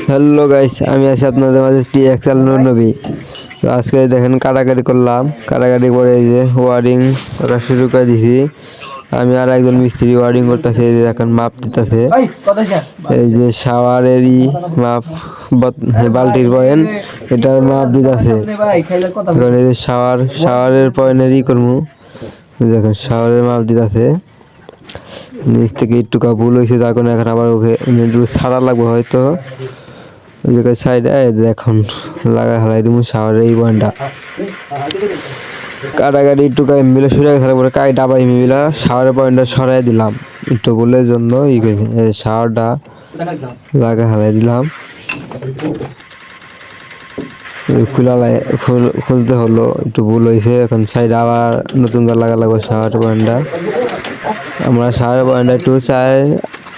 Hello guys, আমি আছি আপনাদের মাঝে টিএক্সএল নবী। তো আজকে দেখেন কাটাকাটি করলাম, কাটাকাটি করে এই যে ওয়ারিং করা শুরু করে দিছি। আমি আর একজন মিস্ত্রি ওয়ারিং করতেছে, এই যে এখন মাপ দিতেছে। এই যে শাওয়ারেরই মাপ, বালতির পয়েন্ট এটার মাপ দিতেছে। এখন এই যে শাওয়ারের পয়েন্টেরই করবো। দেখেন শাওয়ারের মাপ দিতেছে, নিচ থেকে একটু ভুল হয়েছে, যার কারণে এখন আবার ওকে একটু ছাড়া লাগবে হয়তো। ওই জায়গায় সাইডে এখন লাগা হালাই দিব শাওয়ারের এই পয়েন্টটা। কাটাকাটি একটু মিলে সরে গেছে, তারপরে কাই ডাবা মিলা শাওয়ারের পয়েন্টটা সরাই দিলাম একটু বলের জন্য। শাওয়ারটা লাগা হালাই দিলাম, খুলতে হলো, একটু ভুল হয়েছে। এখন সাইড আবার নতুন করে লাগা লাগবে শাওয়ার পয়েন্টটা। আমরা শাওয়ার পয়েন্টটা একটু 4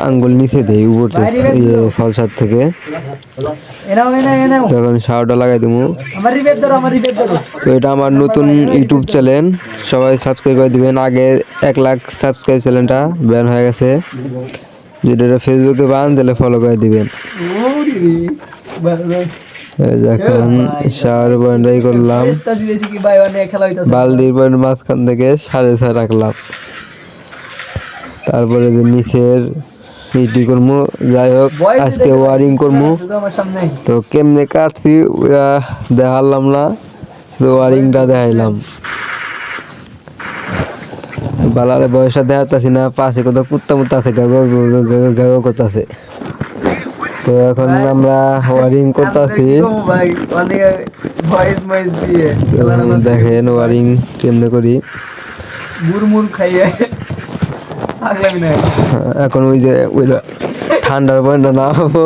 আঙ্গুল নিচে দিই উপর থেকে, ফলসার থেকে। তখন শাওয়ারটা লাগাই দেবো। তো এটা আমার নতুন ইউটিউব চ্যানেল, সবাই সাবস্ক্রাইব করে দিবেন। আগের 1 লাখ সাবস্ক্রাইব চ্যানেলটা ব্যান হয়ে গেছে। যদি এটা ফেসবুকে পান তাহলে ফলো করে দিবেন। এখন শাওয়ার পয়েন্টটাই করলাম, বালতির পয়েন্ট মাঝখান থেকে 6.5 রাখলাম। তারপরে যে নিচের ইটি করবো। যাই হোক, আজকে ওয়ারিং করবো। তো কেমনে কাটছি ওরা দেখালাম না, তো ওয়ারিংটা দেখাইলাম। বালালে বয়সটা দেখাতেছি না, পাশে কোথাও কুত্তা মুত্তা আছে, গাগো করতেছে। তো এখন আমরা ওয়ারিং করতেছি, দেখেন ওয়ারিং কেমনে করি। এখন ওই যে ঠান্ডার পয়েন্টটা না হবো,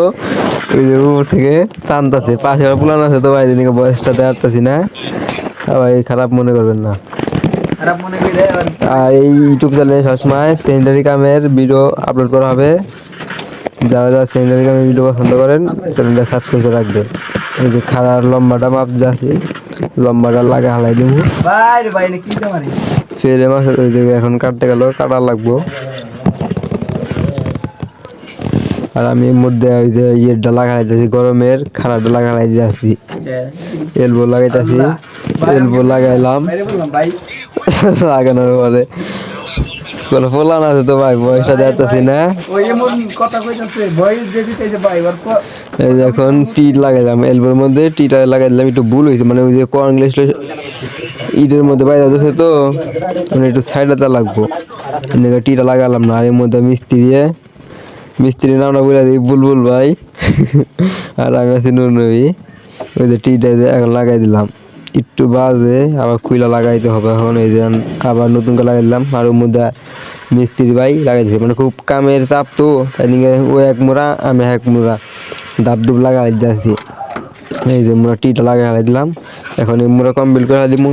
ওই যে উপর থেকে টানতেছে। পাশে পুলান আছে, তো ভাই দিকে বয়সটা দেখাতেছি না, সবাই খারাপ মনে করবেন না। আর এই ইউটিউব চ্যানেলে সবসময় সেকেন্ডারি কামের ভিডিও আপলোড করা হবে। যারা যারা সেকেন্ডারি কামের ভিডিও পছন্দ করেন চ্যানেলটা সাবস্ক্রাইব করে রাখবেন। এই যে খারার লম্বাটা মাপ যাচ্ছে, লম্বাটা লাগা হালাই দেবো। ফের মাছ ওই জায়গায় এখন কাটতে গেল, কাটা লাগবো। আর আমি এর মধ্যে ওই যে ইয়েটা লাগাই যাচ্ছি, গরমের খারাটা লাগাই যাচ্ছি, এলবো লাগাইতেছি। এলবো লাগাইলাম, লাগানোর পরে কোনো ফোলান আছে তো ভাই, বয়সটা যাচ্ছি না। এই যে এখন টিট লাগাইলাম, এলবোর মধ্যে টিটা লাগাই দিলাম। একটু ভুল হয়েছে, মানে ওই যে কংগ্রেস ইটের মধ্যে বাইরে যাচ্ছে, তো মানে একটু সাইডে লাগবো, টিটা লাগালাম না। আর এর মধ্যে মিস্ত্রি নামটা বলে দিই বুলবুল ভাই, আর আমি আছি নুরনবী। ওই যে টিটা এখন লাগাই দিলাম, একটু বাজে আবার খুইলা লাগাইতে হবে। এখন এই যে আবার নতুন করে লাগাই দিলাম। আর ওর মধ্যে মিস্ত্রি ভাই লাগাই দিচ্ছে, মানে খুব কামের চাপ, তো তাই ও এক মোড়া আমি এক মোড়া ধাপ ধুপ লাগাই দিয়েছি। এই যে মোড়া টিটা লাগাই দিলাম, এখন এই মোড়া কমপ্লিট করে দিব।